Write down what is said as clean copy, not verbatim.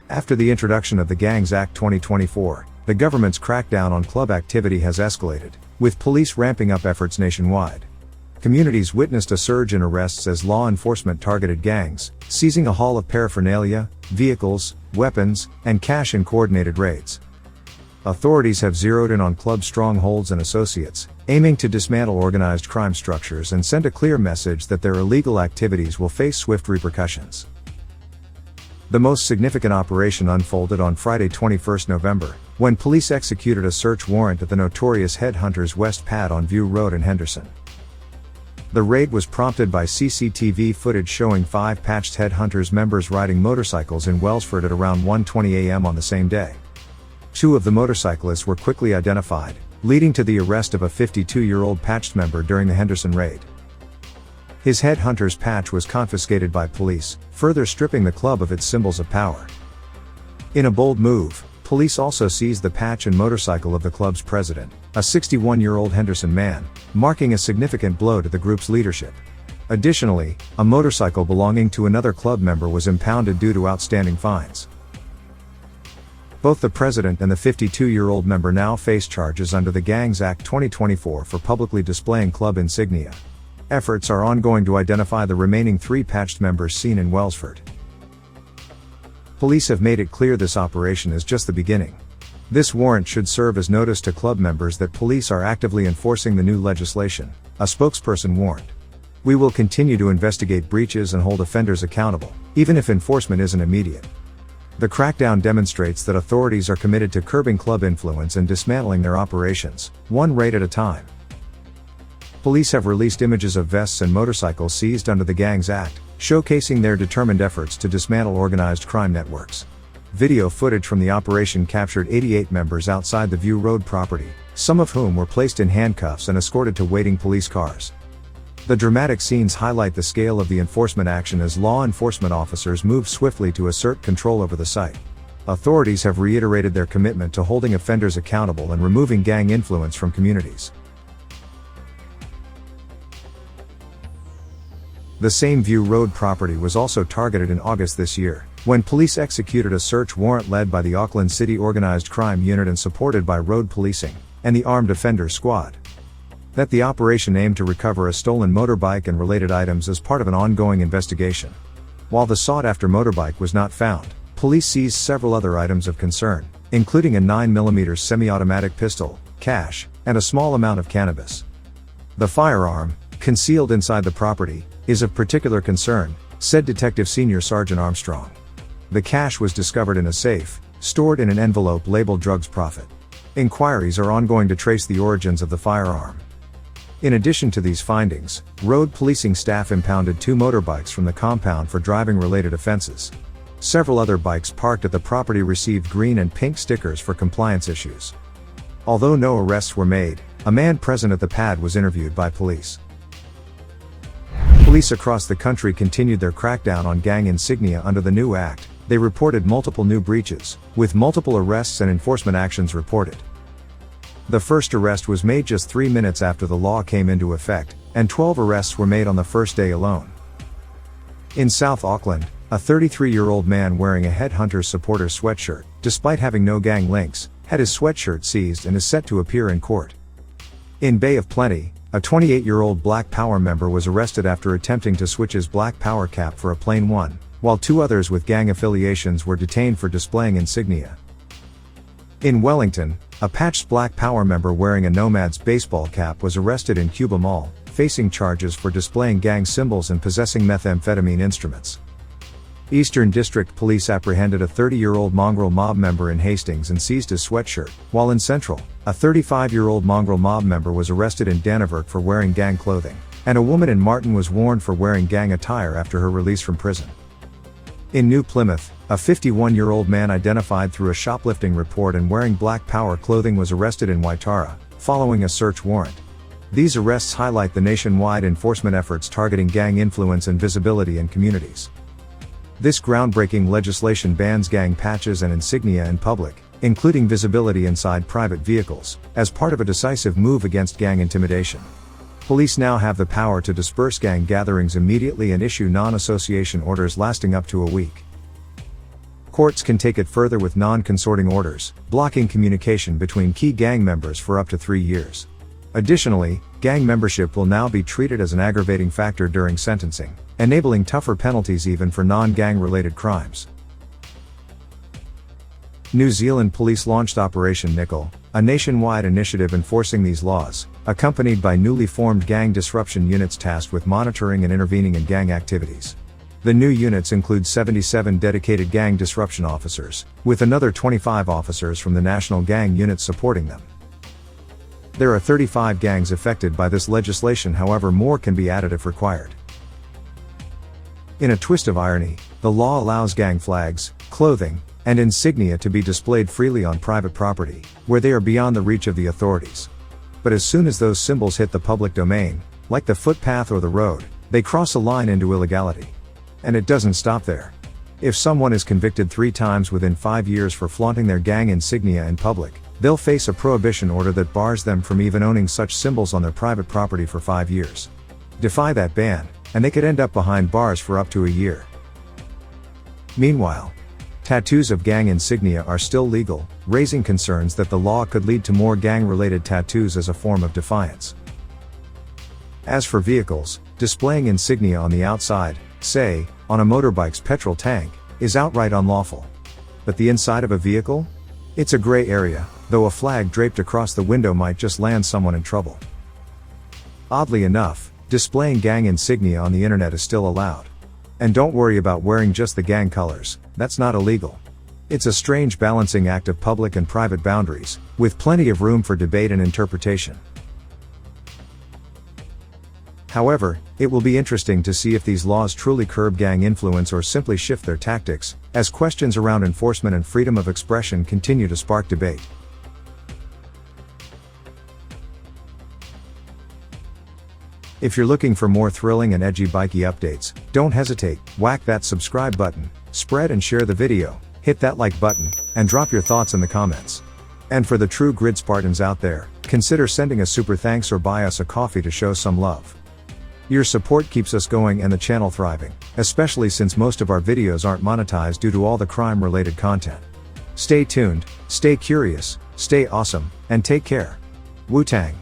After the introduction of the Gangs Act 2024, the government's crackdown on club activity has escalated, with police ramping up efforts nationwide. Communities witnessed a surge in arrests as law enforcement targeted gangs, seizing a haul of paraphernalia, vehicles, weapons, and cash in coordinated raids. Authorities have zeroed in on club Strongholds and associates, aiming to dismantle organized crime structures and send a clear message that their illegal activities will face swift repercussions. The most significant operation unfolded on Friday 21 November, when police executed a search warrant at the notorious Headhunters West Pad on View Road in Henderson. The raid was prompted by CCTV footage showing 5 patched Headhunters members riding motorcycles in Wellsford at around 1:20 a.m. on the same day. 2 of the motorcyclists were quickly identified, leading to the arrest of a 52-year-old patched member during the Henderson raid. His Headhunters patch was confiscated by police, further stripping the club of its symbols of power. In a bold move, police also seized the patch and motorcycle of the club's president, a 61-year-old Henderson man, marking a significant blow to the group's leadership. Additionally, a motorcycle belonging to another club member was impounded due to outstanding fines. Both the president and the 52-year-old member now face charges under the Gangs Act 2024 for publicly displaying club insignia. Efforts are ongoing to identify the remaining 3 patched members seen in Wellsford. Police have made it clear this operation is just the beginning. This warrant should serve as notice to club members that police are actively enforcing the new legislation, a spokesperson warned. We will continue to investigate breaches and hold offenders accountable, even if enforcement isn't immediate. The crackdown demonstrates that authorities are committed to curbing club influence and dismantling their operations, one raid at a time. Police have released images of vests and motorcycles seized under the Gangs Act, showcasing their determined efforts to dismantle organized crime networks. Video footage from the operation captured 88 members outside the View Road property, some of whom were placed in handcuffs and escorted to waiting police cars. The dramatic scenes highlight the scale of the enforcement action as law enforcement officers move swiftly to assert control over the site. Authorities have reiterated their commitment to holding offenders accountable and removing gang influence from communities. The same View Road property was also targeted in August this year, when police executed a search warrant led by the Auckland City Organised Crime Unit and supported by road policing and the Armed Offenders Squad. That the operation aimed to recover a stolen motorbike and related items as part of an ongoing investigation. While the sought-after motorbike was not found, police seized several other items of concern, including a 9mm semi-automatic pistol, cash, and a small amount of cannabis. The firearm, concealed inside the property, is of particular concern, said Detective Senior Sergeant Armstrong. The cash was discovered in a safe, stored in an envelope labeled Drugs Profit. Inquiries are ongoing to trace the origins of the firearm. In addition to these findings, road policing staff impounded 2 motorbikes from the compound for driving-related offenses. Several other bikes parked at the property received green and pink stickers for compliance issues. Although no arrests were made, a man present at the pad was interviewed by police. Police across the country continued their crackdown on gang insignia under the new act. They reported multiple new breaches, with multiple arrests and enforcement actions reported. The first arrest was made just 3 minutes after the law came into effect, and 12 arrests were made on the first day alone. In South Auckland, a 33-year-old man wearing a Headhunters supporters sweatshirt, despite having no gang links, had his sweatshirt seized and is set to appear in court. In Bay of Plenty, a 28-year-old Black Power member was arrested after attempting to switch his Black Power cap for a plain one, while 2 others with gang affiliations were detained for displaying insignia. In Wellington, a patched Black Power member wearing a Nomad's baseball cap was arrested in Cuba Mall, facing charges for displaying gang symbols and possessing methamphetamine instruments. Eastern District Police apprehended a 30-year-old mongrel mob member in Hastings and seized his sweatshirt, while in Central, a 35-year-old mongrel mob member was arrested in Dannevirke for wearing gang clothing, and a woman in Martin was warned for wearing gang attire after her release from prison. In New Plymouth, a 51-year-old man identified through a shoplifting report and wearing Black Power clothing was arrested in Waitara, following a search warrant. These arrests highlight the nationwide enforcement efforts targeting gang influence and visibility in communities. This groundbreaking legislation bans gang patches and insignia in public, including visibility inside private vehicles, as part of a decisive move against gang intimidation. Police now have the power to disperse gang gatherings immediately and issue non-association orders lasting up to a week. Courts can take it further with non-consorting orders, blocking communication between key gang members for up to 3 years. Additionally, gang membership will now be treated as an aggravating factor during sentencing, enabling tougher penalties even for non-gang related crimes. New Zealand police launched Operation Nickel, a nationwide initiative enforcing these laws, accompanied by newly formed gang disruption units tasked with monitoring and intervening in gang activities. The new units include 77 dedicated gang disruption officers, with another 25 officers from the national gang units supporting them. There are 35 gangs affected by this legislation, however more can be added if required. In a twist of irony, the law allows gang flags, clothing, and insignia to be displayed freely on private property, where they are beyond the reach of the authorities. But as soon as those symbols hit the public domain, like the footpath or the road, they cross a line into illegality. And it doesn't stop there. If someone is convicted 3 times within 5 years for flaunting their gang insignia in public, they'll face a prohibition order that bars them from even owning such symbols on their private property for 5 years. Defy that ban, and they could end up behind bars for up to a year. Meanwhile, tattoos of gang insignia are still legal, raising concerns that the law could lead to more gang-related tattoos as a form of defiance. As for vehicles, displaying insignia on the outside, say, on a motorbike's petrol tank, is outright unlawful. But the inside of a vehicle? It's a gray area, though a flag draped across the window might just land someone in trouble. Oddly enough, displaying gang insignia on the internet is still allowed. And don't worry about wearing just the gang colors, that's not illegal. It's a strange balancing act of public and private boundaries, with plenty of room for debate and interpretation. However, it will be interesting to see if these laws truly curb gang influence or simply shift their tactics, as questions around enforcement and freedom of expression continue to spark debate. If you're looking for more thrilling and edgy bikie updates, don't hesitate, whack that subscribe button, spread and share the video, hit that like button, and drop your thoughts in the comments. And for the true grid Spartans out there, consider sending a super thanks or buy us a coffee to show some love. Your support keeps us going and the channel thriving, especially since most of our videos aren't monetized due to all the crime-related content. Stay tuned, stay curious, stay awesome, and take care. Wu-Tang.